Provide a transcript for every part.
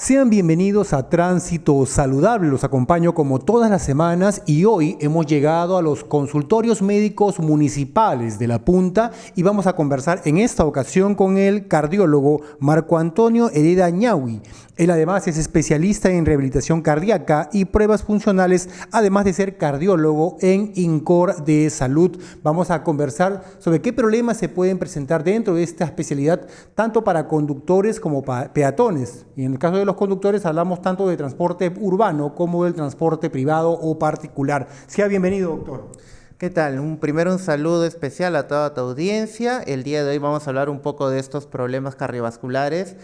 Sean bienvenidos a Tránsito Saludable. Los acompaño como todas las semanas y hoy hemos llegado a los consultorios médicos municipales de La Punta y vamos a conversar en esta ocasión con el cardiólogo Marco Antonio Hereda Ñahui. Él además es especialista en rehabilitación cardíaca y pruebas funcionales, además de ser cardiólogo en INCOR de Salud. Vamos a conversar sobre qué problemas se pueden presentar dentro de esta especialidad, tanto para conductores como para peatones. Y en el caso de los conductores hablamos tanto de transporte urbano como del transporte privado o particular. Sea bienvenido, doctor. ¿Qué tal? Primero un saludo especial a toda tu audiencia. El día de hoy vamos a hablar un poco de estos problemas cardiovasculares,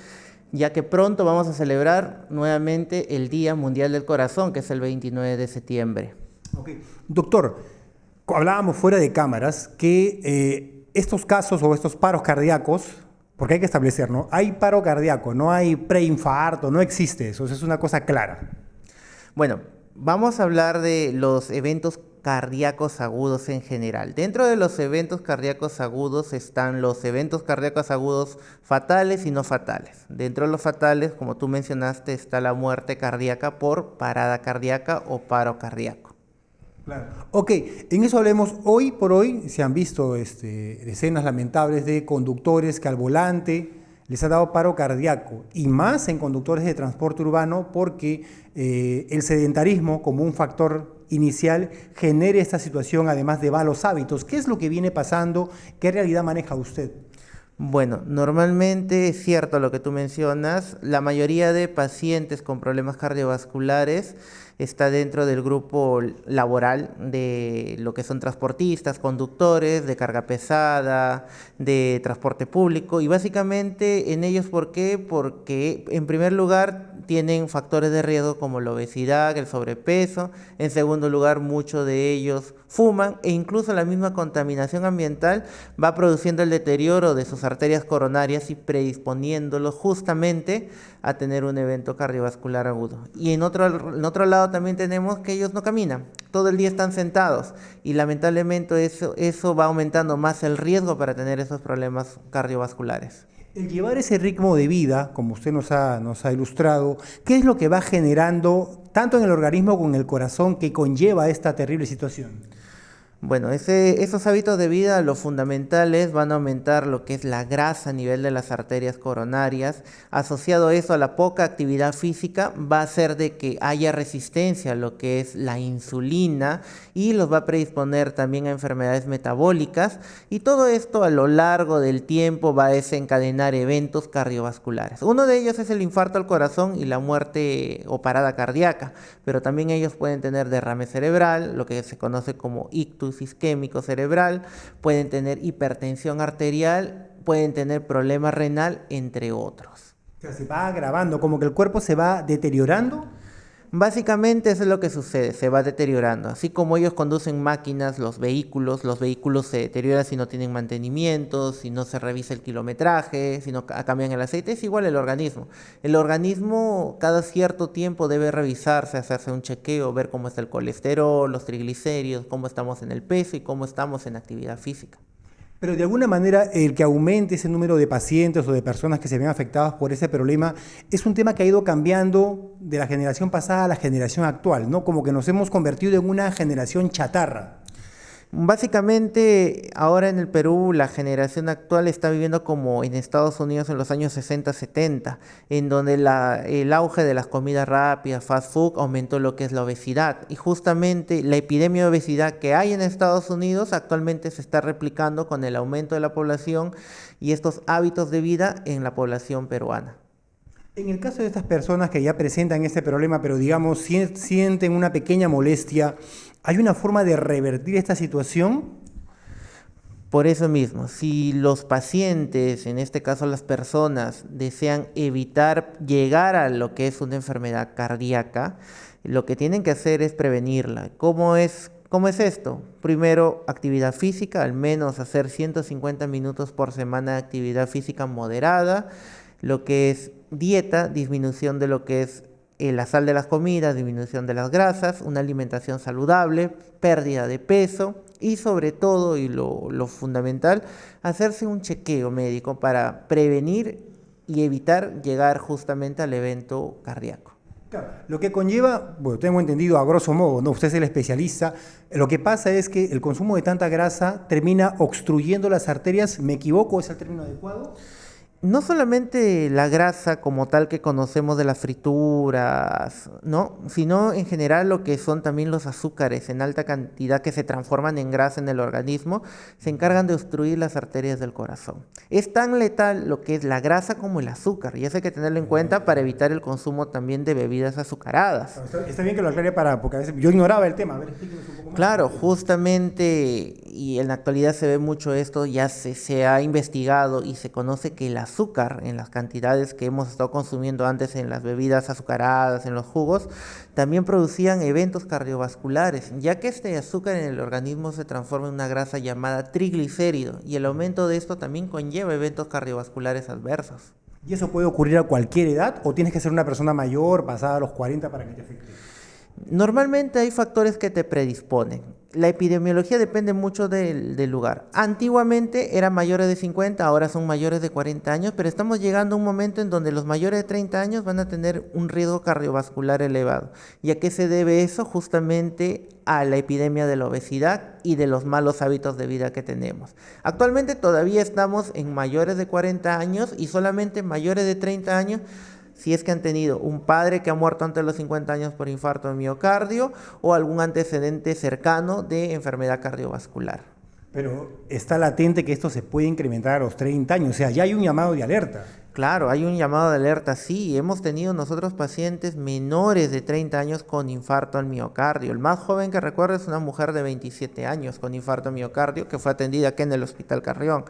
ya que pronto vamos a celebrar nuevamente el Día Mundial del Corazón, que es el 29 de septiembre. Okay. Doctor, hablábamos fuera de cámaras que estos casos o estos paros cardíacos, porque hay que establecer, ¿no? Hay paro cardíaco, no hay preinfarto, no existe eso es una cosa clara. Bueno, vamos a hablar de los eventos cardíacos agudos en general. Dentro de los eventos cardíacos agudos están los eventos cardíacos agudos fatales y no fatales. Dentro de los fatales, como tú mencionaste, está la muerte cardíaca por parada cardíaca o paro cardíaco. Claro. Ok, en eso hablemos. Hoy por hoy se han visto decenas lamentables de conductores que al volante les ha dado paro cardíaco, y más en conductores de transporte urbano porque el sedentarismo como un factor inicial genera esta situación, además de malos hábitos. ¿Qué es lo que viene pasando? ¿Qué realidad maneja usted? Bueno, normalmente es cierto lo que tú mencionas. La mayoría de pacientes con problemas cardiovasculares está dentro del grupo laboral de lo que son transportistas, conductores, de carga pesada, de transporte público, y básicamente en ellos, ¿por qué? Porque en primer lugar tienen factores de riesgo como la obesidad, el sobrepeso. En segundo lugar, muchos de ellos fuman, e incluso la misma contaminación ambiental va produciendo el deterioro de sus arterias coronarias y predisponiéndolos justamente a tener un evento cardiovascular agudo. Y en otro lado también tenemos que ellos no caminan, todo el día están sentados, y lamentablemente eso va aumentando más el riesgo para tener esos problemas cardiovasculares. El llevar ese ritmo de vida, como usted nos ha ilustrado, ¿qué es lo que va generando tanto en el organismo como en el corazón que conlleva esta terrible situación? Bueno, esos hábitos de vida, lo fundamentales, van a aumentar lo que es la grasa a nivel de las arterias coronarias. Asociado a eso, a la poca actividad física, va a hacer de que haya resistencia a lo que es la insulina y los va a predisponer también a enfermedades metabólicas. Y todo esto a lo largo del tiempo va a desencadenar eventos cardiovasculares. Uno de ellos es el infarto al corazón y la muerte o parada cardíaca, pero también ellos pueden tener derrame cerebral, lo que se conoce como ictus isquémico cerebral, pueden tener hipertensión arterial, pueden tener problema renal, entre otros. O sea, se va agravando, como que el cuerpo se va deteriorando. Básicamente eso es lo que sucede, se va deteriorando. Así como ellos conducen máquinas, los vehículos se deterioran si no tienen mantenimiento, si no se revisa el kilometraje, si no cambian el aceite. Es igual el organismo. El organismo cada cierto tiempo debe revisarse, hacerse un chequeo, ver cómo está el colesterol, los triglicéridos, cómo estamos en el peso y cómo estamos en actividad física. Pero de alguna manera el que aumente ese número de pacientes o de personas que se ven afectadas por ese problema es un tema que ha ido cambiando de la generación pasada a la generación actual, ¿no? Como que nos hemos convertido en una generación chatarra. Básicamente, ahora en el Perú, la generación actual está viviendo como en Estados Unidos en los años 60, 70, en donde el auge de las comidas rápidas, fast food, aumentó lo que es la obesidad. Y justamente la epidemia de obesidad que hay en Estados Unidos actualmente se está replicando con el aumento de la población y estos hábitos de vida en la población peruana. En el caso de estas personas que ya presentan este problema, pero digamos sienten una pequeña molestia, ¿hay una forma de revertir esta situación? Por eso mismo, si los pacientes, en este caso las personas, desean evitar llegar a lo que es una enfermedad cardíaca, lo que tienen que hacer es prevenirla. ¿Cómo es esto? Primero, actividad física, al menos hacer 150 minutos por semana de actividad física moderada. Lo que es dieta, disminución de lo que es la sal de las comidas, disminución de las grasas, una alimentación saludable, pérdida de peso y sobre todo, y lo fundamental, hacerse un chequeo médico para prevenir y evitar llegar justamente al evento cardíaco. Claro, lo que conlleva, bueno, tengo entendido a grosso modo, ¿no? Usted es el especialista, lo que pasa es que el consumo de tanta grasa termina obstruyendo las arterias, ¿me equivoco? ¿Es el término adecuado? No solamente la grasa como tal que conocemos de las frituras, ¿no? Sino en general lo que son también los azúcares en alta cantidad que se transforman en grasa en el organismo, se encargan de obstruir las arterias del corazón. Es tan letal lo que es la grasa como el azúcar, y eso hay que tenerlo en cuenta para evitar el consumo también de bebidas azucaradas. Está bien que lo aclare porque a veces yo ignoraba el tema. A ver, explíquenos un poco más. Claro, justamente, y en la actualidad se ve mucho esto, ya se ha investigado y se conoce que el azúcar en las cantidades que hemos estado consumiendo antes en las bebidas azucaradas, en los jugos, también producían eventos cardiovasculares, ya que este azúcar en el organismo se transforma en una grasa llamada triglicérido, y el aumento de esto también conlleva eventos cardiovasculares adversos. ¿Y eso puede ocurrir a cualquier edad o tienes que ser una persona mayor, pasada a los 40 para que te afecte? Normalmente hay factores que te predisponen. La epidemiología depende mucho del lugar. Antiguamente eran mayores de 50, ahora son mayores de 40 años, pero estamos llegando a un momento en donde los mayores de 30 años van a tener un riesgo cardiovascular elevado. ¿Y a qué se debe eso? Justamente a la epidemia de la obesidad y de los malos hábitos de vida que tenemos. Actualmente todavía estamos en mayores de 40 años y solamente mayores de 30 años si es que han tenido un padre que ha muerto antes de los 50 años por infarto de miocardio o algún antecedente cercano de enfermedad cardiovascular. Pero está latente que esto se puede incrementar a los 30 años, o sea, ya hay un llamado de alerta. Claro, hay un llamado de alerta, sí. Hemos tenido nosotros pacientes menores de 30 años con infarto al miocardio. El más joven que recuerdo es una mujer de 27 años con infarto al miocardio que fue atendida aquí en el Hospital Carrión.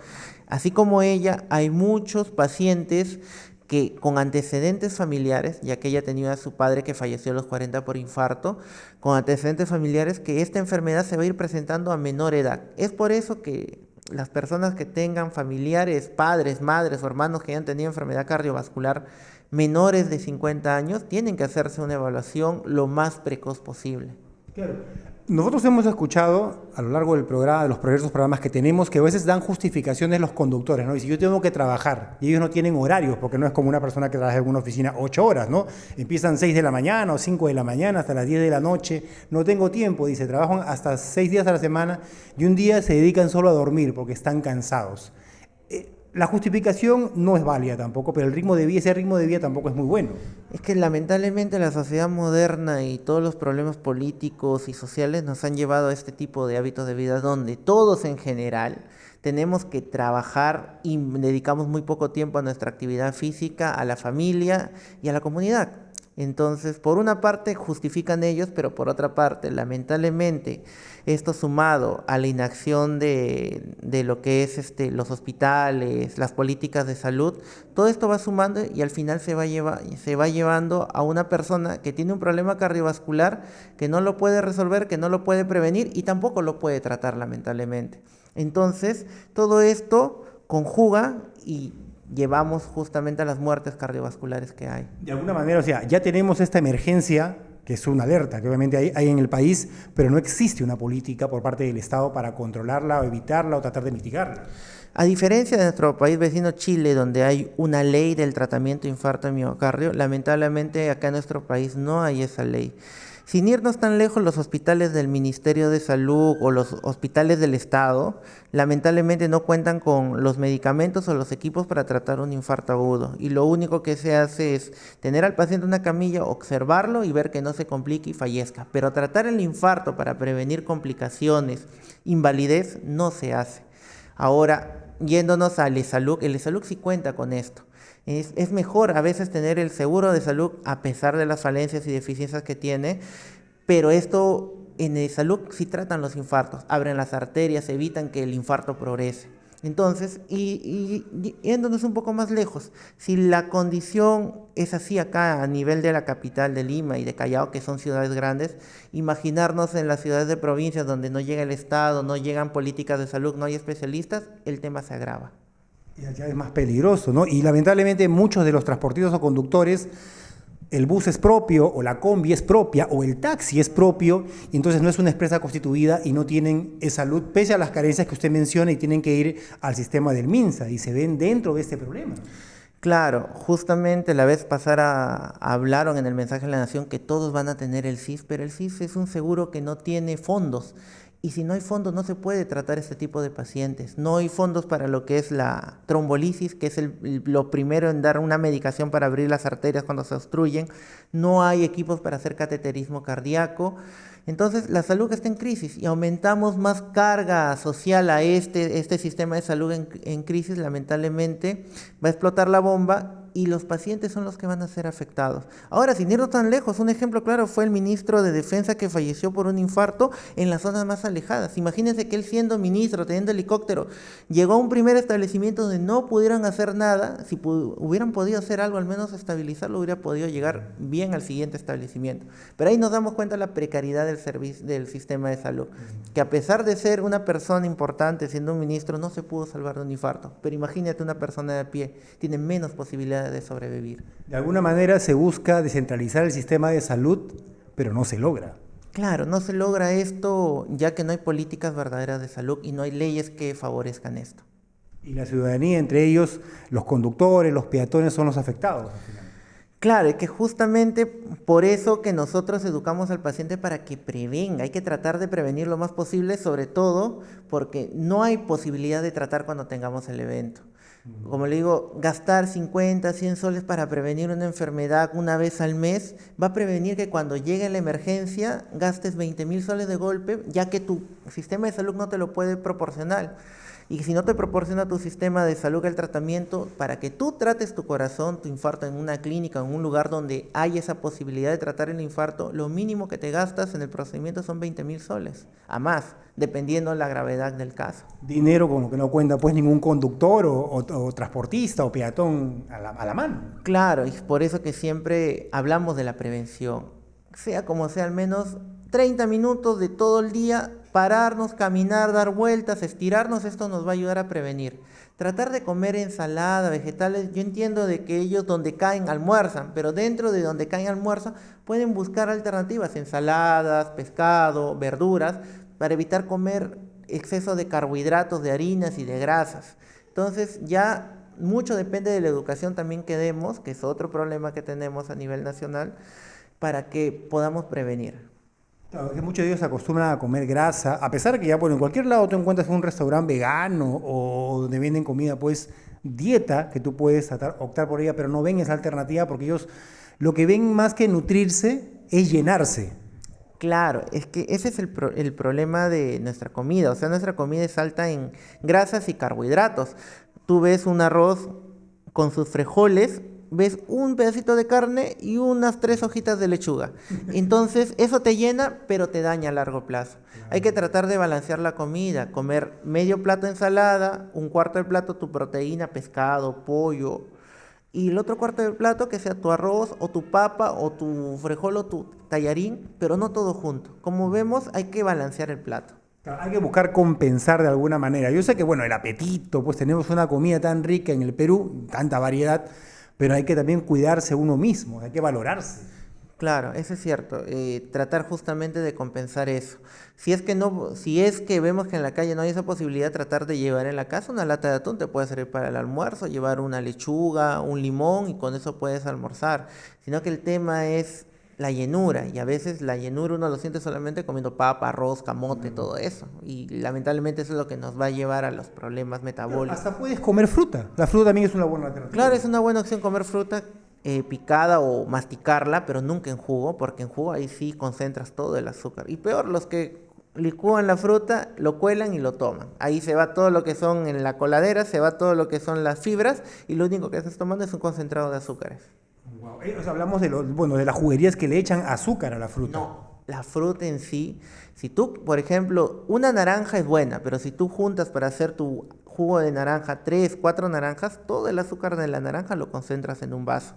Así como ella, hay muchos pacientes que con antecedentes familiares, ya que ella tenía a su padre que falleció a los 40 por infarto, con antecedentes familiares que esta enfermedad se va a ir presentando a menor edad. Es por eso que las personas que tengan familiares, padres, madres o hermanos que hayan tenido enfermedad cardiovascular menores de 50 años, tienen que hacerse una evaluación lo más precoz posible. Claro. Nosotros hemos escuchado a lo largo del programa, de los diversos programas que tenemos, que a veces dan justificaciones los conductores, ¿no? Y si yo tengo que trabajar y ellos no tienen horarios, porque no es como una persona que trabaja en una oficina 8 horas, ¿no? Empiezan 6 de la mañana o 5 de la mañana hasta las 10 de la noche. No tengo tiempo, dice, trabajan hasta 6 días a la semana y un día se dedican solo a dormir porque están cansados. La justificación no es válida tampoco, pero ese ritmo de vida tampoco es muy bueno. Es que lamentablemente la sociedad moderna y todos los problemas políticos y sociales nos han llevado a este tipo de hábitos de vida donde todos en general tenemos que trabajar y dedicamos muy poco tiempo a nuestra actividad física, a la familia y a la comunidad. Entonces, por una parte justifican ellos, pero por otra parte, lamentablemente, esto sumado a la inacción de lo que es los hospitales, las políticas de salud, todo esto va sumando y al final se va llevando a una persona que tiene un problema cardiovascular que no lo puede resolver, que no lo puede prevenir y tampoco lo puede tratar, lamentablemente. Entonces, todo esto conjuga y llevamos justamente a las muertes cardiovasculares que hay. De alguna manera, o sea, ya tenemos esta emergencia, que es una alerta que obviamente hay en el país, pero no existe una política por parte del Estado para controlarla o evitarla o tratar de mitigarla. A diferencia de nuestro país vecino Chile, donde hay una ley del tratamiento de infarto de miocardio, lamentablemente acá en nuestro país no hay esa ley. Sin irnos tan lejos, los hospitales del Ministerio de Salud o los hospitales del Estado, lamentablemente no cuentan con los medicamentos o los equipos para tratar un infarto agudo. Y lo único que se hace es tener al paciente en una camilla, observarlo y ver que no se complique y fallezca. Pero tratar el infarto para prevenir complicaciones, invalidez, no se hace. Ahora, yéndonos al ESALUC, el ESALUC sí cuenta con esto. Es mejor a veces tener el seguro de salud a pesar de las falencias y deficiencias que tiene, pero esto en el salud sí tratan los infartos, abren las arterias, evitan que el infarto progrese. Entonces, y yéndonos un poco más lejos, si la condición es así acá a nivel de la capital de Lima y de Callao, que son ciudades grandes, imaginarnos en las ciudades de provincias donde no llega el Estado, no llegan políticas de salud, no hay especialistas, el tema se agrava. Ya es más peligroso, ¿no? Y lamentablemente muchos de los transportistas o conductores, el bus es propio, o la combi es propia, o el taxi es propio, y entonces no es una empresa constituida y no tienen salud, pese a las carencias que usted menciona, y tienen que ir al sistema del MINSA, y se ven dentro de este problema. Claro, justamente la vez pasada hablaron en el mensaje de la Nación que todos van a tener el CIS, pero el CIS es un seguro que no tiene fondos. Y si no hay fondos, no se puede tratar este tipo de pacientes. No hay fondos para lo que es la trombolisis, que es lo primero en dar una medicación para abrir las arterias cuando se obstruyen. No hay equipos para hacer cateterismo cardíaco. Entonces, la salud está en crisis y aumentamos más carga social a este sistema de salud en crisis, lamentablemente, va a explotar la bomba y los pacientes son los que van a ser afectados. Ahora, sin irnos tan lejos, un ejemplo claro fue el ministro de Defensa que falleció por un infarto en las zonas más alejadas. Imagínense que él siendo ministro, teniendo helicóptero, llegó a un primer establecimiento donde no pudieron hacer nada. Si hubieran podido hacer algo, al menos estabilizarlo, hubiera podido llegar bien al siguiente establecimiento. Pero ahí nos damos cuenta de la precariedad del sistema de salud, que a pesar de ser una persona importante, siendo un ministro, no se pudo salvar de un infarto. Pero imagínate una persona de a pie, tiene menos posibilidades de sobrevivir. De alguna manera se busca descentralizar el sistema de salud, pero no se logra. Claro, no se logra esto ya que no hay políticas verdaderas de salud y no hay leyes que favorezcan esto. Y la ciudadanía, entre ellos los conductores, los peatones, son los afectados al final. Claro, es que justamente por eso que nosotros educamos al paciente para que prevenga, hay que tratar de prevenir lo más posible, sobre todo porque no hay posibilidad de tratar cuando tengamos el evento. Como le digo, gastar 50, 100 soles para prevenir una enfermedad una vez al mes va a prevenir que cuando llegue la emergencia gastes 20,000 soles de golpe, ya que tu sistema de salud no te lo puede proporcionar. Y si no te proporciona tu sistema de salud el tratamiento, para que tú trates tu corazón, tu infarto en una clínica, en un lugar donde hay esa posibilidad de tratar el infarto, lo mínimo que te gastas en el procedimiento son 20,000 soles, a más, dependiendo de la gravedad del caso. Dinero con lo que no cuenta pues ningún conductor o transportista o peatón a la mano. Claro, y es por eso que siempre hablamos de la prevención. Sea como sea, al menos 30 minutos de todo el día, pararnos, caminar, dar vueltas, estirarnos, esto nos va a ayudar a prevenir. Tratar de comer ensalada, vegetales, yo entiendo de que ellos donde caen almuerzan, pero dentro de donde caen almuerzan pueden buscar alternativas, ensaladas, pescado, verduras, para evitar comer exceso de carbohidratos, de harinas y de grasas. Entonces ya mucho depende de la educación también que demos, que es otro problema que tenemos a nivel nacional, para que podamos prevenir. Claro, es que muchos de ellos se acostumbran a comer grasa, a pesar de que ya bueno, en cualquier lado tú encuentras un restaurante vegano o donde venden comida, pues dieta, que tú puedes optar por ella, pero no ven esa alternativa porque ellos lo que ven más que nutrirse es llenarse. Claro, es que ese es el problema de nuestra comida, o sea, nuestra comida es alta en grasas y carbohidratos. Tú ves un arroz con sus frijoles, ves un pedacito de carne y unas 3 hojitas de lechuga. Entonces, eso te llena, pero te daña a largo plazo. Hay que tratar de balancear la comida, comer medio plato de ensalada, un cuarto del plato tu proteína, pescado, pollo, y el otro cuarto del plato que sea tu arroz o tu papa o tu frijol o tu tallarín, pero no todo junto. Como vemos, hay que balancear el plato. Claro, hay que buscar compensar de alguna manera. Yo sé que bueno, el apetito, pues tenemos una comida tan rica en el Perú, tanta variedad, pero hay que también cuidarse uno mismo, hay que valorarse. Claro, eso es cierto. Tratar justamente de compensar eso. Si es que vemos que en la calle no hay esa posibilidad, tratar de llevar en la casa una lata de atún te puede servir para el almuerzo, llevar una lechuga, un limón y con eso puedes almorzar. Sino que el tema es la llenura y a veces la llenura uno lo siente solamente comiendo papa, arroz, camote, todo eso. Y lamentablemente eso es lo que nos va a llevar a los problemas metabólicos. Hasta puedes comer fruta. La fruta también es una buena alternativa. Claro, es una buena opción comer fruta picada o masticarla, pero nunca en jugo, porque en jugo ahí sí concentras todo el azúcar. Y peor, los que licúan la fruta, lo cuelan y lo toman. Ahí se va todo lo que son en la coladera, se va todo lo que son las fibras y lo único que estás tomando es un concentrado de azúcares. Wow. O sea, hablamos de las juguerías que le echan azúcar a la fruta. No, la fruta en sí, si tú, por ejemplo, una naranja es buena, pero si tú juntas para hacer tu jugo de naranja 3, 4 naranjas, todo el azúcar de la naranja lo concentras en un vaso.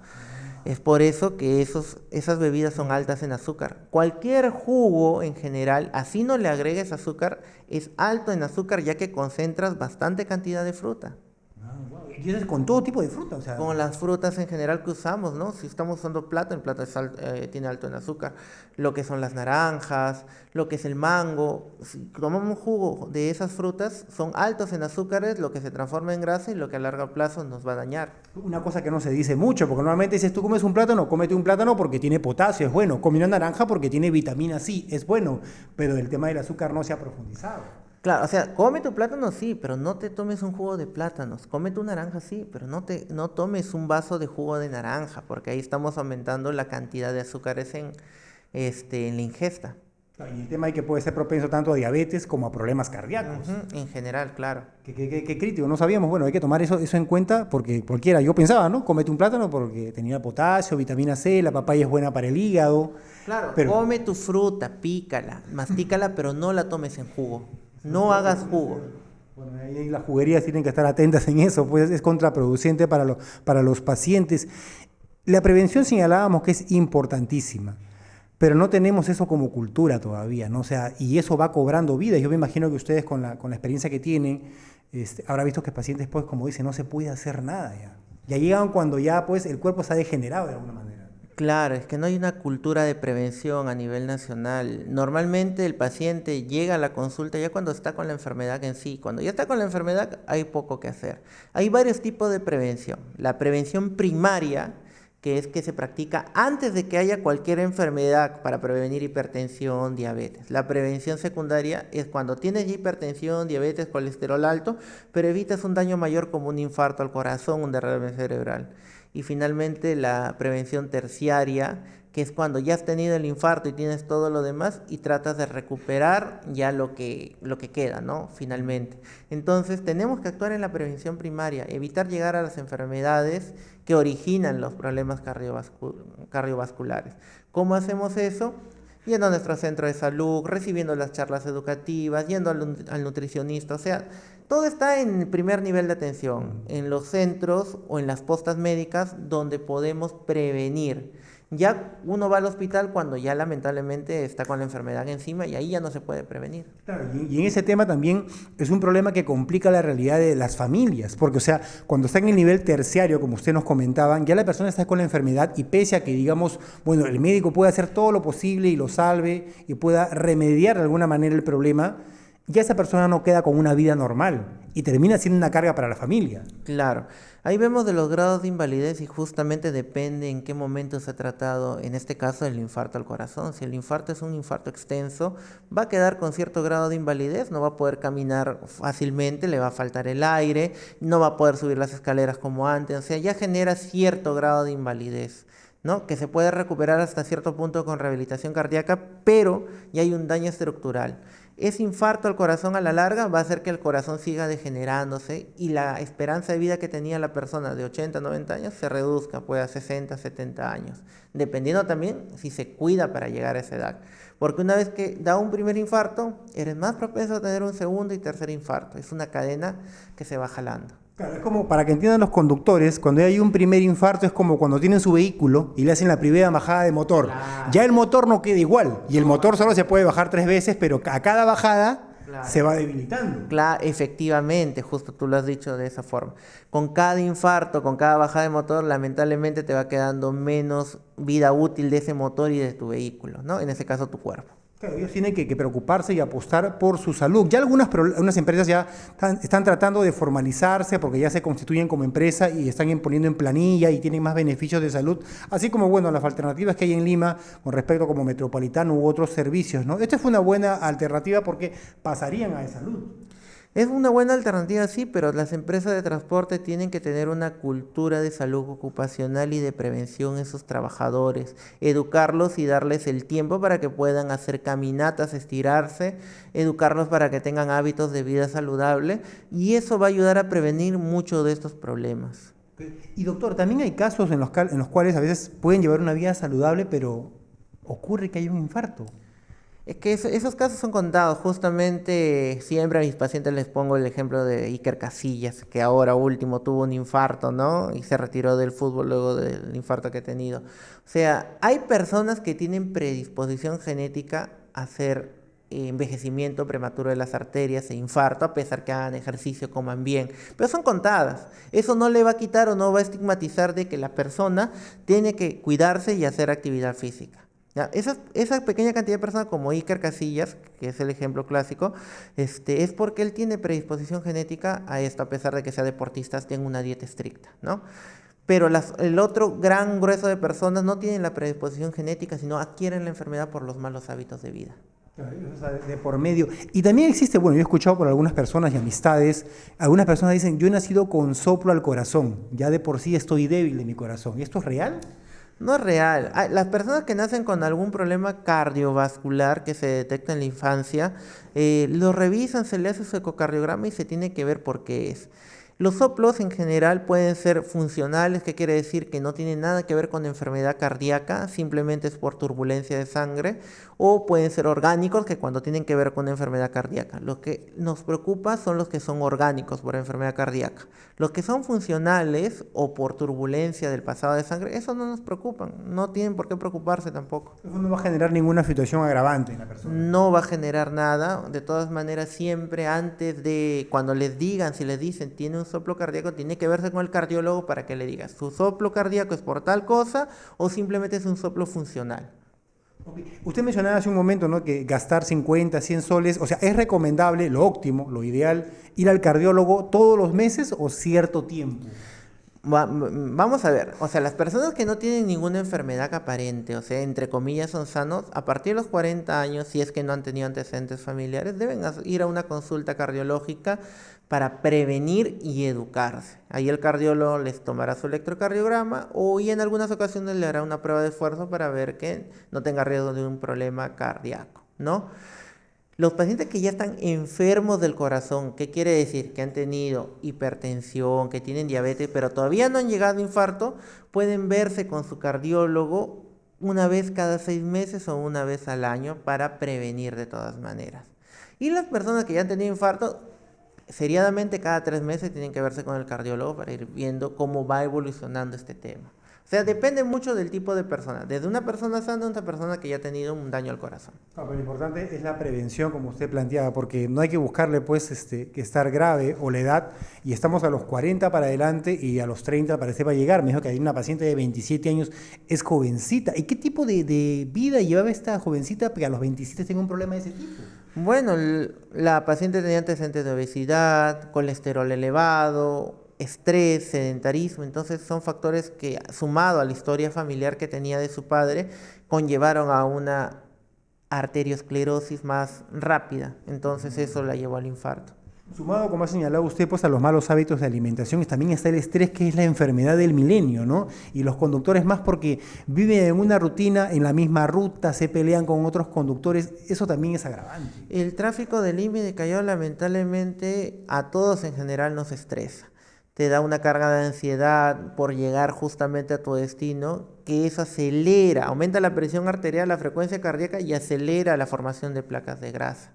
Es por eso que esas bebidas son altas en azúcar. Cualquier jugo en general, así no le agregues azúcar, es alto en azúcar ya que concentras bastante cantidad de fruta. Y eso es con todo tipo de fruta, o sea. Con las frutas en general que usamos, ¿no? Si estamos usando plátano, el plátano tiene alto en azúcar. Lo que son las naranjas, lo que es el mango. Si tomamos jugo de esas frutas, son altos en azúcares, lo que se transforma en grasa y lo que a largo plazo nos va a dañar. Una cosa que no se dice mucho, porque normalmente dices, tú comes un plátano, cómete un plátano porque tiene potasio, es bueno. Come una naranja porque tiene vitamina C, es bueno. Pero el tema del azúcar no se ha profundizado. Claro, o sea, come tu plátano sí, pero no te tomes un jugo de plátanos. Come tu naranja sí, pero no tomes un vaso de jugo de naranja, porque ahí estamos aumentando la cantidad de azúcares en la ingesta. Y el tema es que puede ser propenso tanto a diabetes como a problemas cardíacos. En general, claro. Qué crítico, no sabíamos. Bueno, hay que tomar eso en cuenta porque cualquiera, yo pensaba, ¿no? Cómete un plátano porque tenía potasio, vitamina C, la papaya es buena para el hígado. Claro, pero come tu fruta, pícala, mastícala, pero no la tomes en jugo. No hagas jugo. Bueno, ahí las juguerías tienen que estar atentas en eso, pues es contraproducente para los pacientes. La prevención señalábamos que es importantísima, pero no tenemos eso como cultura todavía, ¿no? O sea, y eso va cobrando vida. Yo me imagino que ustedes con la experiencia que tienen, habrá visto que pacientes, pues, como dicen, no se puede hacer nada ya. Ya llegan cuando ya, pues, el cuerpo se ha degenerado de alguna manera. Claro, es que no hay una cultura de prevención a nivel nacional. Normalmente el paciente llega a la consulta ya cuando está con la enfermedad en sí. Cuando ya está con la enfermedad hay poco que hacer. Hay varios tipos de prevención. La prevención primaria, que es que se practica antes de que haya cualquier enfermedad para prevenir hipertensión, diabetes. La prevención secundaria es cuando tienes ya hipertensión, diabetes, colesterol alto, pero evitas un daño mayor como un infarto al corazón, un derrame cerebral. Y finalmente la prevención terciaria, que es cuando ya has tenido el infarto y tienes todo lo demás y tratas de recuperar ya lo que queda, ¿no? Finalmente. Entonces tenemos que actuar en la prevención primaria, evitar llegar a las enfermedades que originan los problemas cardiovasculares. ¿Cómo hacemos eso? Yendo a nuestro centro de salud, recibiendo las charlas educativas, yendo al nutricionista, o sea, todo está en el primer nivel de atención, en los centros o en las postas médicas donde podemos prevenir. Ya uno va al hospital cuando ya lamentablemente está con la enfermedad encima y ahí ya no se puede prevenir. Claro, y en ese tema también es un problema que complica la realidad de las familias, porque, o sea, cuando está en el nivel terciario, como ustedes nos comentaban, ya la persona está con la enfermedad y pese a que, digamos, bueno, el médico puede hacer todo lo posible y lo salve y pueda remediar de alguna manera el problema, ya esa persona no queda con una vida normal y termina siendo una carga para la familia. Claro, ahí vemos de los grados de invalidez y justamente depende en qué momento se ha tratado, en este caso, el infarto al corazón. Si el infarto es un infarto extenso, va a quedar con cierto grado de invalidez, no va a poder caminar fácilmente, le va a faltar el aire, no va a poder subir las escaleras como antes, o sea, ya genera cierto grado de invalidez, ¿no? Que se puede recuperar hasta cierto punto con rehabilitación cardíaca, pero ya hay un daño estructural. Ese infarto al corazón a la larga va a hacer que el corazón siga degenerándose y la esperanza de vida que tenía la persona de 80, 90 años se reduzca pues a 60, 70 años, dependiendo también si se cuida para llegar a esa edad. Porque una vez que da un primer infarto, eres más propenso a tener un segundo y tercer infarto. Es una cadena que se va jalando. Claro, es como para que entiendan los conductores, cuando hay un primer infarto es como cuando tienen su vehículo y le hacen la primera bajada de motor. Claro. Ya el motor no queda igual y el motor solo se puede bajar 3 veces, pero a cada bajada se va debilitando. Claro, efectivamente, justo tú lo has dicho de esa forma. Con cada infarto, con cada bajada de motor, lamentablemente te va quedando menos vida útil de ese motor y de tu vehículo, ¿no? En ese caso, tu cuerpo. Claro, ellos tienen que preocuparse y apostar por su salud. Ya algunas empresas ya están tratando de formalizarse porque ya se constituyen como empresa y están poniendo en planilla y tienen más beneficios de salud, así como, bueno, las alternativas que hay en Lima con respecto como Metropolitano u otros servicios, ¿no? Esta fue una buena alternativa porque pasarían a salud. Es una buena alternativa, sí, pero las empresas de transporte tienen que tener una cultura de salud ocupacional y de prevención en sus trabajadores, educarlos y darles el tiempo para que puedan hacer caminatas, estirarse, educarlos para que tengan hábitos de vida saludable y eso va a ayudar a prevenir muchos de estos problemas. Y doctor, también hay casos en los cuales a veces pueden llevar una vida saludable, pero ocurre que hay un infarto. Es que esos casos son contados. Justamente siempre a mis pacientes les pongo el ejemplo de Iker Casillas, que ahora último tuvo un infarto, ¿no? Y se retiró del fútbol luego del infarto que ha tenido. O sea, hay personas que tienen predisposición genética a ser envejecimiento prematuro de las arterias e infarto, a pesar que hagan ejercicio, coman bien, pero son contadas. Eso no le va a quitar o no va a estigmatizar de que la persona tiene que cuidarse y hacer actividad física. ¿Ya? Esa pequeña cantidad de personas como Iker Casillas, que es el ejemplo clásico, es porque él tiene predisposición genética a esto, a pesar de que sea deportista, tenga una dieta estricta, ¿no? Pero el otro gran grueso de personas no tienen la predisposición genética, sino adquieren la enfermedad por los malos hábitos de vida. Claro, o sea, de por medio. Y también existe, bueno, yo he escuchado por algunas personas y amistades, algunas personas dicen, yo he nacido con soplo al corazón, ya de por sí estoy débil de mi corazón. ¿Y esto es real? No es real. Las personas que nacen con algún problema cardiovascular que se detecta en la infancia, lo revisan, se le hace su ecocardiograma y se tiene que ver por qué es. Los soplos en general pueden ser funcionales, que quiere decir que no tienen nada que ver con enfermedad cardíaca, simplemente es por turbulencia de sangre, o pueden ser orgánicos, que cuando tienen que ver con enfermedad cardíaca. Lo que nos preocupa son los que son orgánicos por enfermedad cardíaca. Los que son funcionales o por turbulencia del pasado de sangre, eso no nos preocupan, no tienen por qué preocuparse tampoco. Eso no va a generar ninguna situación agravante en la persona. No va a generar nada, de todas maneras siempre antes de, cuando les digan, si les dicen tiene un soplo cardíaco, tiene que verse con el cardiólogo para que le diga, su soplo cardíaco es por tal cosa o simplemente es un soplo funcional. Okay. Usted mencionaba hace un momento, ¿no?, que gastar 50, 100 soles, o sea, ¿es recomendable, lo óptimo, lo ideal, ir al cardiólogo todos los meses o cierto tiempo? Vamos a ver, o sea, las personas que no tienen ninguna enfermedad aparente, o sea, entre comillas son sanos, a partir de los 40 años, si es que no han tenido antecedentes familiares, deben ir a una consulta cardiológica para prevenir y educarse. Ahí el cardiólogo les tomará su electrocardiograma y en algunas ocasiones le hará una prueba de esfuerzo para ver que no tenga riesgo de un problema cardíaco, ¿no? Los pacientes que ya están enfermos del corazón, ¿qué quiere decir? Que han tenido hipertensión, que tienen diabetes, pero todavía no han llegado a infarto, pueden verse con su cardiólogo una vez cada 6 meses o una vez al año para prevenir de todas maneras. Y las personas que ya han tenido infarto, seriadamente cada 3 meses tienen que verse con el cardiólogo para ir viendo cómo va evolucionando este tema. O sea, depende mucho del tipo de persona, desde una persona sana a una persona que ya ha tenido un daño al corazón. No, pero lo importante es la prevención, como usted planteaba, porque no hay que buscarle pues que estar grave o la edad, y estamos a los 40 para adelante y a los 30 parece va a llegar. Me dijo que hay una paciente de 27 años, es jovencita. ¿Y qué tipo de vida llevaba esta jovencita que a los 27 tenga un problema de ese tipo? Bueno, la paciente tenía antecedentes de obesidad, colesterol elevado, estrés, sedentarismo, entonces son factores que, sumado a la historia familiar que tenía de su padre, conllevaron a una arteriosclerosis más rápida, entonces eso la llevó al infarto. Sumado, como ha señalado usted, pues a los malos hábitos de alimentación, también está el estrés, que es la enfermedad del milenio, ¿no? Y los conductores más porque viven en una rutina, en la misma ruta, se pelean con otros conductores, eso también es agravante. El tráfico de Lima y de Callao lamentablemente a todos en general nos estresa. Te da una carga de ansiedad por llegar justamente a tu destino, que eso acelera, aumenta la presión arterial, la frecuencia cardíaca y acelera la formación de placas de grasa.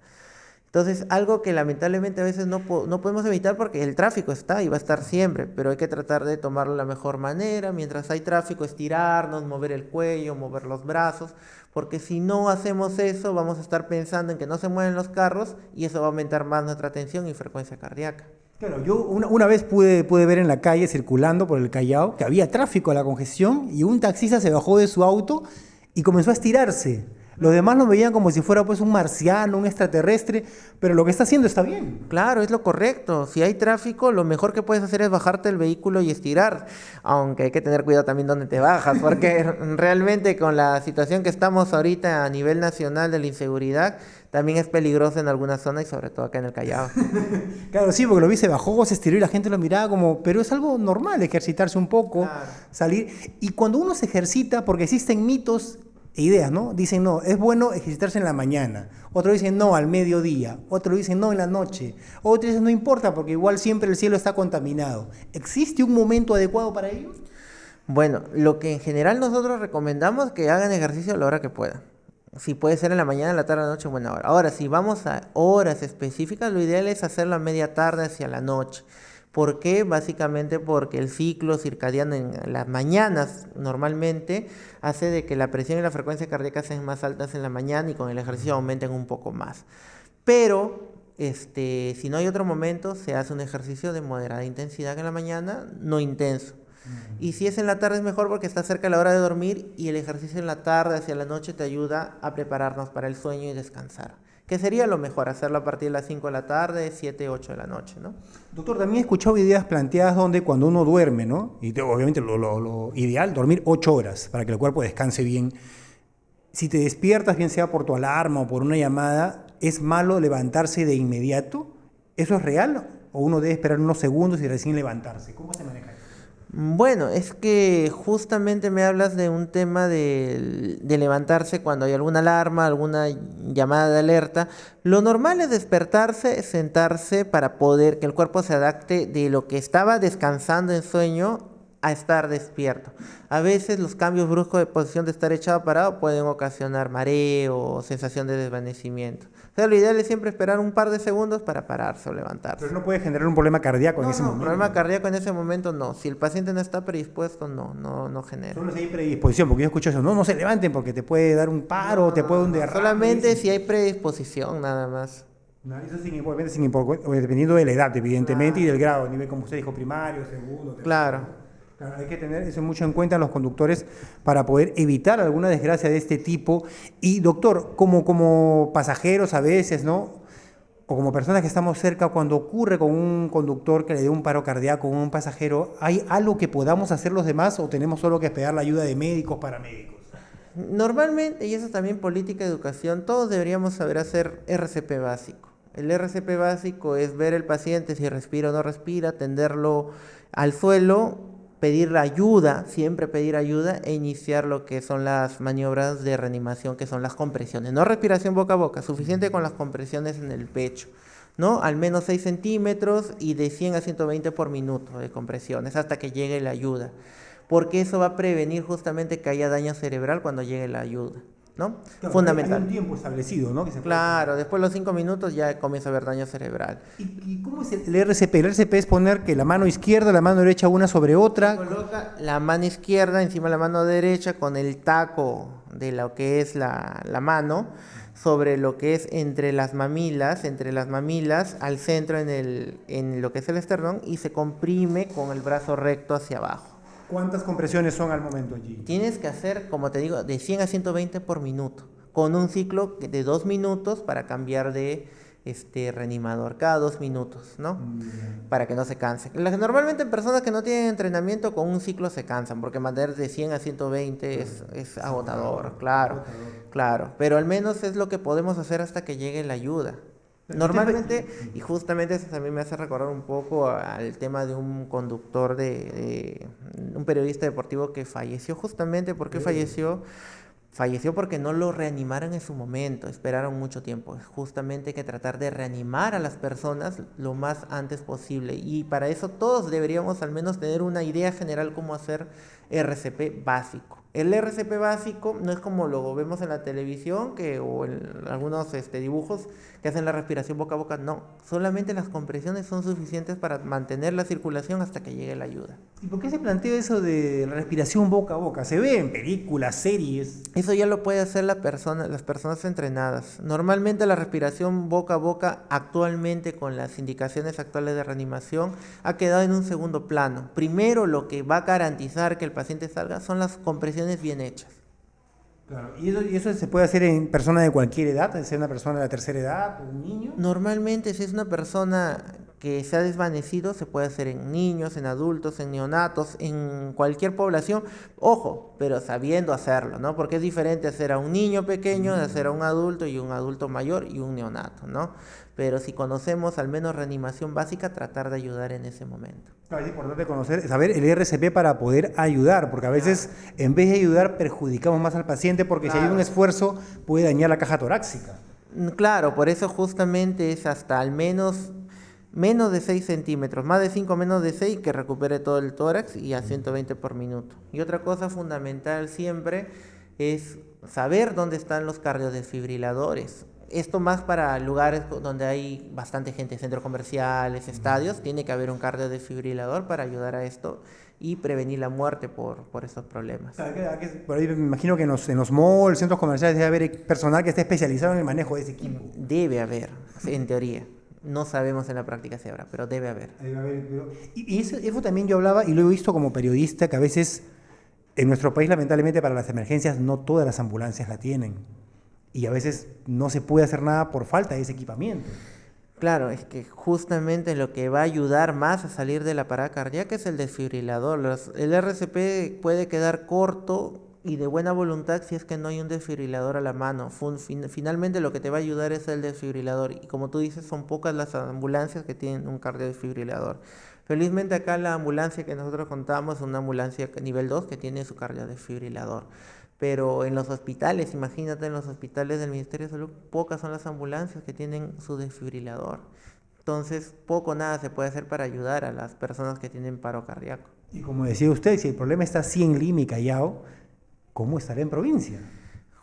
Entonces, algo que lamentablemente a veces no podemos evitar porque el tráfico está y va a estar siempre, pero hay que tratar de tomarlo de la mejor manera. Mientras hay tráfico, estirarnos, mover el cuello, mover los brazos, porque si no hacemos eso, vamos a estar pensando en que no se mueven los carros y eso va a aumentar más nuestra tensión y frecuencia cardíaca. Claro, yo una vez pude ver en la calle, circulando por el Callao, que había tráfico, la congestión, y un taxista se bajó de su auto y comenzó a estirarse. Los demás lo veían como si fuera pues un marciano, un extraterrestre, pero lo que está haciendo está bien. Claro, es lo correcto. Si hay tráfico, lo mejor que puedes hacer es bajarte del vehículo y estirar. Aunque hay que tener cuidado también donde te bajas, porque realmente con la situación que estamos ahorita a nivel nacional de la inseguridad, también es peligroso en algunas zonas y sobre todo acá en el Callao. Claro, sí, porque lo vi, se bajó, se estiró y la gente lo miraba como, pero es algo normal ejercitarse un poco, claro, salir. Y cuando uno se ejercita, porque existen mitos e ideas, ¿no? Dicen, no, es bueno ejercitarse en la mañana. Otros dicen, no, al mediodía. Otros dicen, no, en la noche. Otros dicen, no importa, porque igual siempre el cielo está contaminado. ¿Existe un momento adecuado para ello? Bueno, lo que en general nosotros recomendamos es que hagan ejercicio a la hora que puedan. Si puede ser en la mañana, en la tarde, en la noche, buena hora. Ahora, si vamos a horas específicas, lo ideal es hacerlo a media tarde hacia la noche. ¿Por qué? Básicamente porque el ciclo circadiano en las mañanas normalmente hace de que la presión y la frecuencia cardíaca sean más altas en la mañana y con el ejercicio aumenten un poco más. Pero si no hay otro momento, se hace un ejercicio de moderada intensidad en la mañana, no intenso. Y si es en la tarde es mejor porque está cerca de la hora de dormir y el ejercicio en la tarde hacia la noche te ayuda a prepararnos para el sueño y descansar. Que sería lo mejor, hacerlo a partir de las 5 de la tarde, 7, 8 de la noche, ¿no? Doctor, también he escuchado ideas planteadas donde cuando uno duerme, ¿no? Y obviamente lo ideal, dormir 8 horas para que el cuerpo descanse bien. Si te despiertas, bien sea por tu alarma o por una llamada, ¿es malo levantarse de inmediato? ¿Eso es real? ¿O uno debe esperar unos segundos y recién levantarse? ¿Cómo se maneja eso? Bueno, es que justamente me hablas de un tema de levantarse cuando hay alguna alarma, alguna llamada de alerta. Lo normal es despertarse, sentarse para poder que el cuerpo se adapte de lo que estaba descansando en sueño a estar despierto. A veces los cambios bruscos de posición de estar echado parado pueden ocasionar mareo o sensación de desvanecimiento. O sea, lo ideal es siempre esperar un par de segundos para pararse o levantarse. Pero no puede generar un problema cardíaco en ese momento. Problema cardíaco en ese momento no. Si el paciente no está predispuesto, no genera. Solo si hay predisposición, porque yo escucho eso. No se levanten porque te puede dar un paro, te puede un derrame. Solamente si hay predisposición, nada más. No, eso dependiendo de la edad, evidentemente, y del grado, nivel, como usted dijo, primario, segundo, tercero. Claro. Claro, hay que tener eso mucho en cuenta los conductores para poder evitar alguna desgracia de este tipo. Y doctor, como pasajeros a veces, ¿no? O como personas que estamos cerca, cuando ocurre con un conductor que le dé un paro cardíaco a un pasajero, ¿hay algo que podamos hacer los demás o tenemos solo que esperar la ayuda de médicos, paramédicos? Normalmente, y eso también política de educación, todos deberíamos saber hacer RCP básico. El RCP básico es ver el paciente si respira o no respira, tenderlo al suelo, pedir ayuda, siempre pedir ayuda e iniciar lo que son las maniobras de reanimación, que son las compresiones. No respiración boca a boca, suficiente con las compresiones en el pecho, ¿no? Al menos 6 centímetros y de 100 a 120 por minuto de compresiones hasta que llegue la ayuda, porque eso va a prevenir justamente que haya daño cerebral cuando llegue la ayuda, ¿no? Claro, fundamental. Hay un tiempo establecido, ¿no? Claro, después de los 5 minutos ya comienza a haber daño cerebral. ¿Y cómo es el RCP? El RCP es poner que la mano izquierda, la mano derecha una sobre otra. Coloca la mano izquierda encima de la mano derecha con el taco de lo que es la mano sobre lo que es entre las mamilas al centro en lo que es el esternón y se comprime con el brazo recto hacia abajo. ¿Cuántas compresiones son al momento allí? Tienes que hacer, como te digo, de 100 a 120 por minuto, con un ciclo de 2 minutos para cambiar de reanimador, cada 2 minutos, ¿no? Para que no se canse. Normalmente en personas que no tienen entrenamiento con un ciclo se cansan, porque mantener de 100 a 120 es agotador, claro, pero al menos es lo que podemos hacer hasta que llegue la ayuda. Normalmente, y justamente eso también me hace recordar un poco al tema de un conductor de un periodista deportivo que falleció. Justamente, ¿por qué falleció? Falleció porque no lo reanimaron en su momento, esperaron mucho tiempo. Justamente hay que tratar de reanimar a las personas lo más antes posible y para eso todos deberíamos al menos tener una idea general cómo hacer RCP básico. El RCP básico no es como lo vemos en la televisión o en algunos dibujos que hacen la respiración boca a boca, no. Solamente las compresiones son suficientes para mantener la circulación hasta que llegue la ayuda. ¿Y por qué se plantea eso de la respiración boca a boca? Se ve en películas, series. Eso ya lo puede hacer las personas entrenadas. Normalmente la respiración boca a boca actualmente con las indicaciones actuales de reanimación ha quedado en un segundo plano. Primero lo que va a garantizar que el paciente salga son las compresiones bien hechas. Claro. ¿Y eso se puede hacer en personas de cualquier edad? ¿Es una persona de la tercera edad o un niño? Normalmente si es una persona que se ha desvanecido se puede hacer en niños, en adultos, en neonatos, en cualquier población. Ojo, pero sabiendo hacerlo, ¿no? Porque es diferente hacer a un niño pequeño de hacer a un adulto y un adulto mayor y un neonato, ¿no? Pero si conocemos al menos reanimación básica, tratar de ayudar en ese momento. Es importante saber el RCP para poder ayudar, porque a veces en vez de ayudar perjudicamos más al paciente porque si hay un esfuerzo puede dañar la caja torácica. Claro, por eso justamente es hasta al menos de 6 centímetros, más de 5 menos de 6 que recupere todo el tórax y a 120 por minuto. Y otra cosa fundamental siempre es saber dónde están los cardiodesfibriladores. esto más para lugares donde hay bastante gente, centros comerciales, estadios, tiene que haber un cardiodesfibrilador para ayudar a esto y prevenir la muerte por estos problemas. Por ahí me imagino que en los malls, centros comerciales, debe haber personal que esté especializado en el manejo de ese equipo. Debe haber, en teoría. No sabemos en la práctica si habrá, pero debe haber. Y eso también yo hablaba, y lo he visto como periodista, que a veces en nuestro país, lamentablemente, para las emergencias no todas las ambulancias la tienen. Y a veces no se puede hacer nada por falta de ese equipamiento. Claro, es que justamente lo que va a ayudar más a salir de la parada cardíaca es el desfibrilador. El RCP puede quedar corto y de buena voluntad si es que no hay un desfibrilador a la mano. Finalmente lo que te va a ayudar es el desfibrilador. Y como tú dices, son pocas las ambulancias que tienen un cardiodesfibrilador. Felizmente acá la ambulancia que nosotros contamos es una ambulancia nivel 2 que tiene su cardiodesfibrilador. Pero en los hospitales, imagínate, en los hospitales del Ministerio de Salud, pocas son las ambulancias que tienen su desfibrilador. Entonces, poco o nada se puede hacer para ayudar a las personas que tienen paro cardíaco. Y como decía usted, si el problema está así en Lima y Callao, ¿cómo estará en provincia?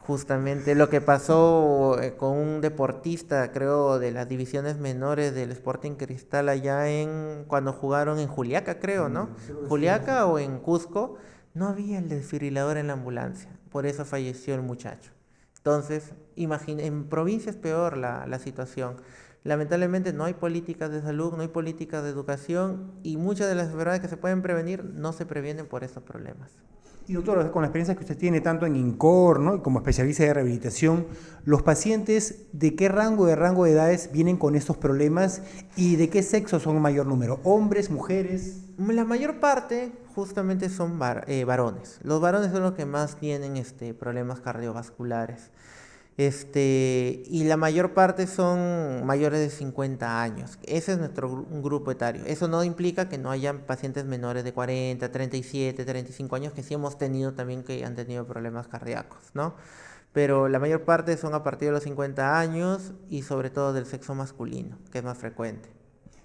Justamente lo que pasó con un deportista, creo, de las divisiones menores del Sporting Cristal allá cuando jugaron en Juliaca, creo, ¿no? Juliaca o en Cusco, no había el desfibrilador en la ambulancia, por eso falleció el muchacho. Entonces, en provincia es peor la situación. Lamentablemente no hay políticas de salud, no hay políticas de educación y muchas de las enfermedades que se pueden prevenir no se previenen por estos problemas. Y doctor, con la experiencia que usted tiene tanto en INCOR, ¿no?, y como especialista de rehabilitación, ¿los pacientes de qué rango de edades vienen con estos problemas y de qué sexo son mayor número? ¿Hombres, mujeres? La mayor parte justamente son varones. Los varones son los que más tienen problemas cardiovasculares. Y la mayor parte son mayores de 50 años. Ese es nuestro grupo etario. Eso no implica que no hayan pacientes menores de 40, 37, 35 años, que sí hemos tenido también que han tenido problemas cardíacos, ¿no? Pero la mayor parte son a partir de los 50 años y sobre todo del sexo masculino, que es más frecuente.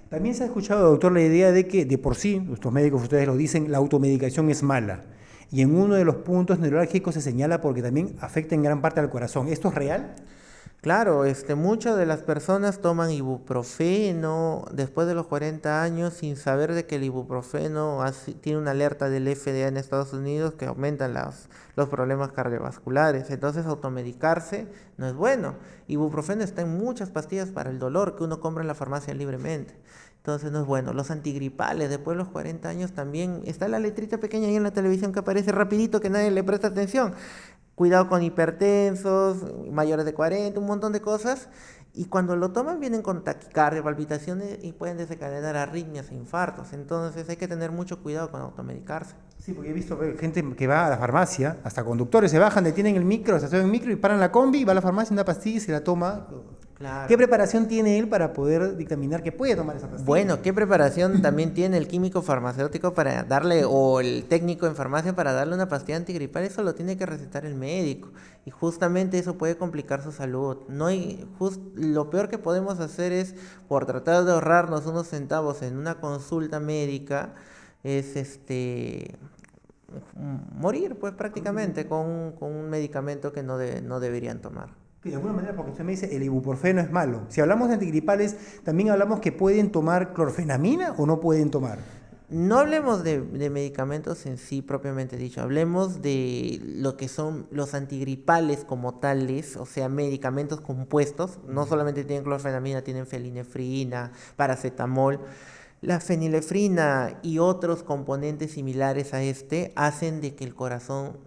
También se ha escuchado, doctor, la idea de que de por sí, nuestros médicos, ustedes lo dicen, la automedicación es mala. Y en uno de los puntos neurálgicos se señala porque también afecta en gran parte al corazón. ¿Esto es real? Claro, muchas de las personas toman ibuprofeno después de los 40 años sin saber de que el ibuprofeno tiene una alerta del FDA en Estados Unidos que aumentan los problemas cardiovasculares. Entonces, automedicarse no es bueno. Ibuprofeno está en muchas pastillas para el dolor que uno compra en la farmacia libremente. Entonces no es bueno. Los antigripales después de los 40 años también, está la letrita pequeña ahí en la televisión que aparece rapidito que nadie le presta atención. Cuidado con hipertensos, mayores de 40, un montón de cosas. Y cuando lo toman vienen con taquicardia, palpitaciones y pueden desencadenar arritmias e infartos. Entonces hay que tener mucho cuidado con automedicarse. Sí, porque he visto gente que va a la farmacia, hasta conductores se bajan, detienen el micro, se suben el micro y paran la combi, va a la farmacia, una pastilla y se la toma. Claro. ¿Qué preparación tiene él para poder dictaminar que puede tomar esa pastilla? Bueno, ¿qué preparación también tiene el químico farmacéutico para darle, o el técnico en farmacia para darle una pastilla antigripal? Eso lo tiene que recetar el médico. Y justamente eso puede complicar su salud. Lo peor que podemos hacer es, por tratar de ahorrarnos unos centavos en una consulta médica, es morir, pues prácticamente, con un medicamento que no deberían tomar. De alguna manera, porque usted me dice el ibuprofeno es malo. Si hablamos de antigripales, también hablamos que pueden tomar clorfenamina o no pueden tomar. No hablemos de medicamentos en sí propiamente dicho, hablemos de lo que son los antigripales como tales, o sea, medicamentos compuestos. No solamente tienen clorfenamina, tienen felinefrina, paracetamol. La fenilefrina y otros componentes similares a hacen de que el corazón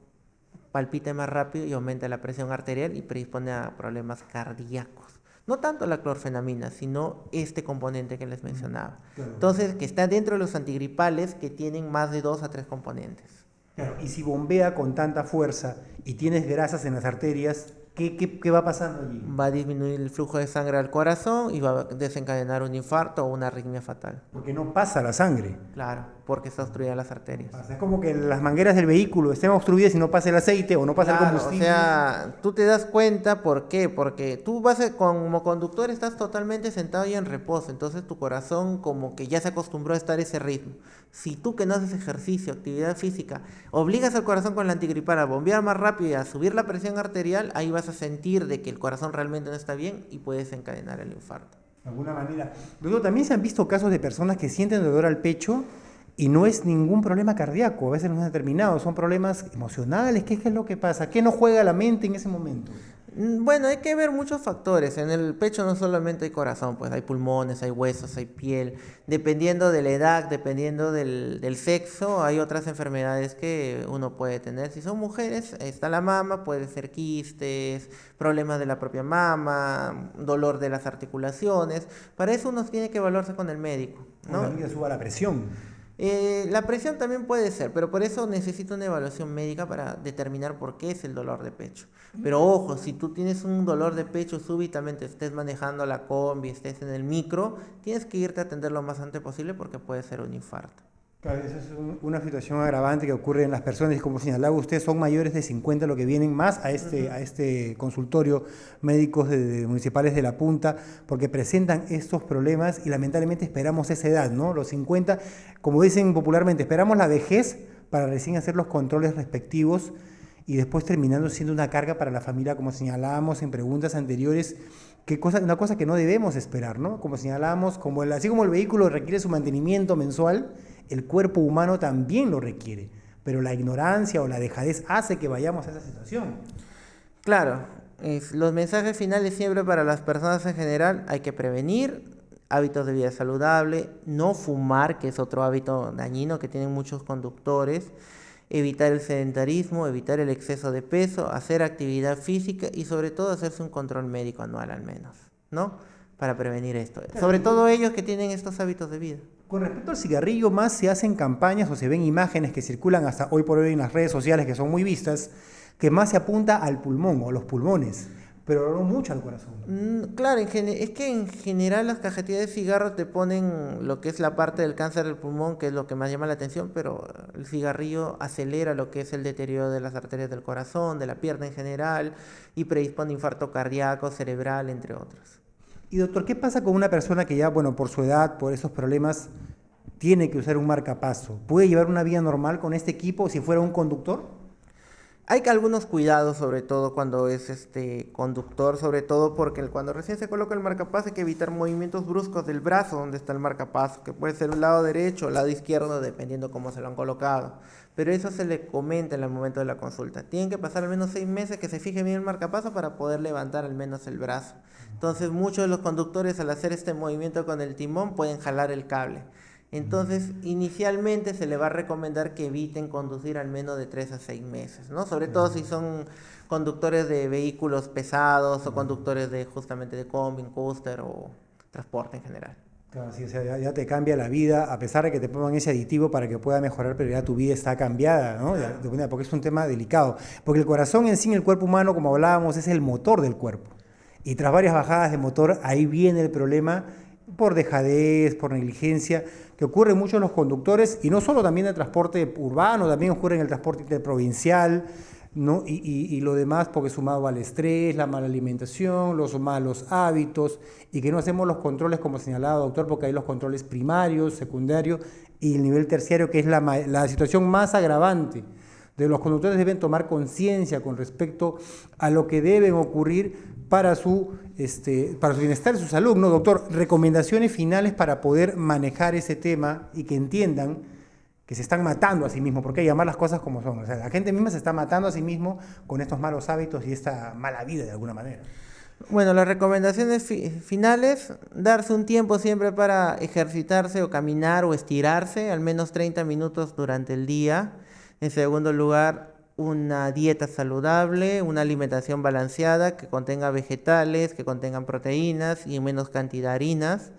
palpite más rápido y aumenta la presión arterial y predispone a problemas cardíacos. No tanto la clorfenamina, sino este componente que les mencionaba. Claro. Entonces, que está dentro de los antigripales que tienen más de 2 a 3 componentes. Claro, y si bombea con tanta fuerza y tienes grasas en las arterias, ¿qué va pasando allí? Va a disminuir el flujo de sangre al corazón y va a desencadenar un infarto o una arritmia fatal. Porque no pasa la sangre. Claro, porque está obstruida las arterias. Es como que las mangueras del vehículo estén obstruidas y no pasa el aceite o no pasa el combustible. O sea, tú te das cuenta, ¿por qué? Porque tú como conductor estás totalmente sentado y en reposo, entonces tu corazón como que ya se acostumbró a estar ese ritmo. Si tú, que no haces ejercicio, actividad física, obligas al corazón con la antigripal a bombear más rápido y a subir la presión arterial, ahí vas a sentir de que el corazón realmente no está bien y puedes encadenar el infarto. De alguna manera. Doctor, también se han visto casos de personas que sienten dolor al pecho y no es ningún problema cardíaco, a veces no es determinado, son problemas emocionales. ¿Qué es lo que pasa? ¿Qué no juega la mente en ese momento? Bueno, hay que ver muchos factores. En el pecho no solamente hay corazón, pues hay pulmones, hay huesos, hay piel. Dependiendo de la edad, dependiendo del sexo, hay otras enfermedades que uno puede tener. Si son mujeres, está la mama, puede ser quistes, problemas de la propia mama, dolor de las articulaciones. Para eso uno tiene que evaluarse con el médico, ¿No? ¿no? También que suba la presión. La presión también puede ser, pero por eso necesito una evaluación médica para determinar por qué es el dolor de pecho. Pero ojo, si tú tienes un dolor de pecho súbitamente, estés manejando la combi, estés en el micro, tienes que irte a atender lo más antes posible porque puede ser un infarto. Claro, esa es una situación agravante que ocurre en las personas y como señalaba usted, son mayores de 50 los que vienen más a este consultorio médicos municipales de La Punta porque presentan estos problemas y lamentablemente esperamos esa edad, ¿no? Los 50, como dicen popularmente, esperamos la vejez para recién hacer los controles respectivos y después terminando siendo una carga para la familia, como señalábamos en preguntas anteriores, una cosa que no debemos esperar, ¿no? Como señalábamos, así como el vehículo requiere su mantenimiento mensual, el cuerpo humano también lo requiere, pero la ignorancia o la dejadez hace que vayamos a esa situación. Claro, los mensajes finales siempre para las personas en general, hay que prevenir hábitos de vida saludable, no fumar, que es otro hábito dañino que tienen muchos conductores, evitar el sedentarismo, evitar el exceso de peso, hacer actividad física y sobre todo hacerse un control médico anual al menos, ¿no? Para prevenir esto. Sobre todo ellos que tienen estos hábitos de vida. Con respecto al cigarrillo, más se hacen campañas o se ven imágenes que circulan hasta hoy por hoy en las redes sociales que son muy vistas, que más se apunta al pulmón o los pulmones, pero no mucho al corazón. Claro, es que en general las cajetillas de cigarro te ponen lo que es la parte del cáncer del pulmón, que es lo que más llama la atención, pero el cigarrillo acelera lo que es el deterioro de las arterias del corazón, de la pierna en general, y predispone a infarto cardíaco, cerebral, entre otros. Y doctor, ¿qué pasa con una persona que ya, bueno, por su edad, por esos problemas, tiene que usar un marcapaso? ¿Puede llevar una vida normal con este equipo si fuera un conductor? Hay que algunos cuidados, sobre todo cuando es conductor, sobre todo porque cuando recién se coloca el marcapaso hay que evitar movimientos bruscos del brazo donde está el marcapaso, que puede ser un lado derecho o lado izquierdo, dependiendo cómo se lo han colocado. Pero eso se le comenta en el momento de la consulta. Tienen que pasar al menos 6 meses que se fije bien el marcapaso para poder levantar al menos el brazo. Entonces muchos de los conductores al hacer este movimiento con el timón pueden jalar el cable. Entonces, inicialmente se le va a recomendar que eviten conducir al menos de 3 a 6 meses, ¿no? Sobre todo si son conductores de vehículos pesados o conductores justamente de combi, coaster o transporte en general. Claro, sí, o sea, ya te cambia la vida, a pesar de que te pongan ese aditivo para que pueda mejorar, pero ya tu vida está cambiada, ¿no? Porque es un tema delicado. Porque el corazón en sí, el cuerpo humano, como hablábamos, es el motor del cuerpo. Y tras varias bajadas de motor, ahí viene el problema por dejadez, por negligencia, que ocurre mucho en los conductores, y no solo también en el transporte urbano, también ocurre en el transporte interprovincial, ¿no? Y lo demás porque sumado al estrés, la mala alimentación, los malos hábitos, y que no hacemos los controles como señalaba doctor, porque hay los controles primarios, secundarios y el nivel terciario, que es la situación más agravante. Los conductores deben tomar conciencia con respecto a lo que deben ocurrir para su bienestar y su salud, ¿no, doctor? Recomendaciones finales para poder manejar ese tema y que entiendan que se están matando a sí mismos, porque hay que llamar las cosas como son. O sea, la gente misma se está matando a sí mismo con estos malos hábitos y esta mala vida de alguna manera. Bueno, las recomendaciones finales, darse un tiempo siempre para ejercitarse o caminar o estirarse, al menos 30 minutos durante el día. En segundo lugar, una dieta saludable, una alimentación balanceada que contenga vegetales, que contengan proteínas y en menos cantidad de harinas.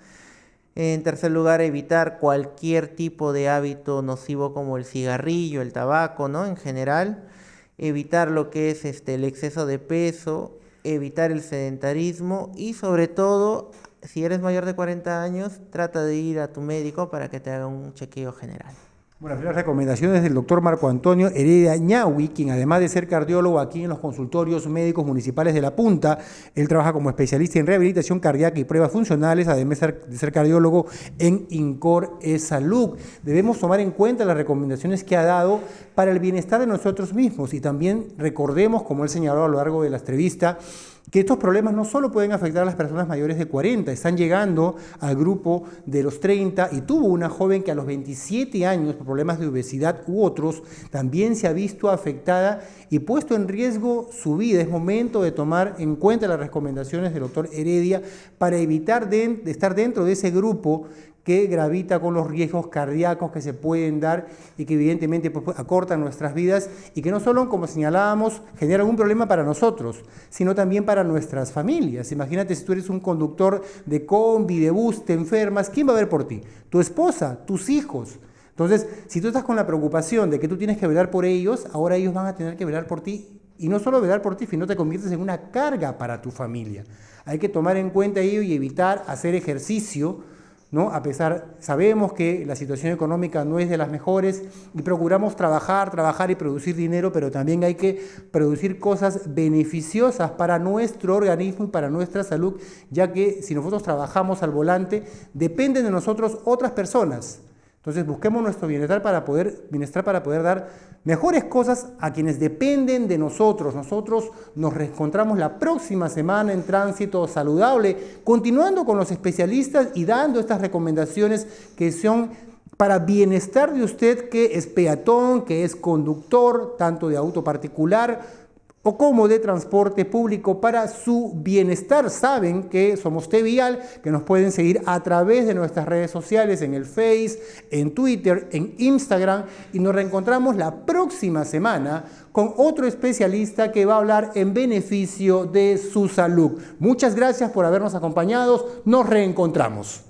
En tercer lugar, evitar cualquier tipo de hábito nocivo como el cigarrillo, el tabaco, ¿no? En general, evitar lo que es el exceso de peso, evitar el sedentarismo y sobre todo, si eres mayor de 40 años, trata de ir a tu médico para que te haga un chequeo general. Bueno, las recomendaciones del doctor Marco Antonio Heredia Ñahui, quien además de ser cardiólogo aquí en los consultorios médicos municipales de La Punta, él trabaja como especialista en rehabilitación cardíaca y pruebas funcionales, además de ser cardiólogo en INCOR Salud. Debemos tomar en cuenta las recomendaciones que ha dado para el bienestar de nosotros mismos y también recordemos, como él señaló a lo largo de la entrevista, que estos problemas no solo pueden afectar a las personas mayores de 40, están llegando al grupo de los 30 y tuvo una joven que a los 27 años, por problemas de obesidad u otros, también se ha visto afectada y puesto en riesgo su vida. Es momento de tomar en cuenta las recomendaciones del doctor Heredia para evitar de estar dentro de ese grupo que gravita con los riesgos cardíacos que se pueden dar y que evidentemente pues, acortan nuestras vidas y que no solo, como señalábamos, generan un problema para nosotros, sino también para nuestras familias. Imagínate si tú eres un conductor de combi, de bus, te enfermas, ¿quién va a ver por ti? Tu esposa, tus hijos. Entonces, si tú estás con la preocupación de que tú tienes que velar por ellos, ahora ellos van a tener que velar por ti. Y no solo velar por ti, sino te conviertes en una carga para tu familia. Hay que tomar en cuenta ello y evitar hacer ejercicio, ¿no? Sabemos que la situación económica no es de las mejores y procuramos trabajar y producir dinero, pero también hay que producir cosas beneficiosas para nuestro organismo y para nuestra salud, ya que si nosotros trabajamos al volante, dependen de nosotros otras personas. Entonces busquemos nuestro bienestar para poder dar mejores cosas a quienes dependen de nosotros. Nosotros nos reencontramos la próxima semana en Tránsito Saludable, continuando con los especialistas y dando estas recomendaciones que son para bienestar de usted, que es peatón, que es conductor, tanto de auto particular o como de transporte público, para su bienestar. Saben que somos T-Vial, que nos pueden seguir a través de nuestras redes sociales, en el Face, en Twitter, en Instagram, y nos reencontramos la próxima semana con otro especialista que va a hablar en beneficio de su salud. Muchas gracias por habernos acompañado, nos reencontramos.